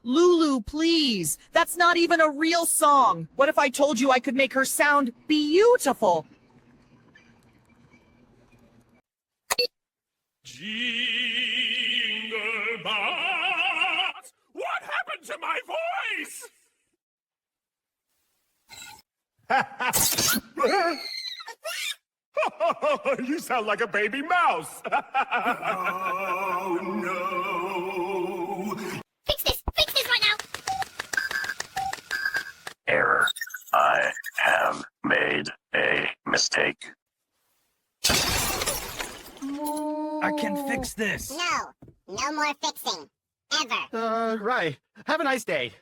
Lulu, please. That's not even a real song. What if I told you I could make her sound beautiful? Jingle bells! What happened to my voice? You sound like a baby mouse. Oh, no. Fix this right now. Error. I have made a mistake. I can fix this. No more fixing. Ever. Right. Have a nice day.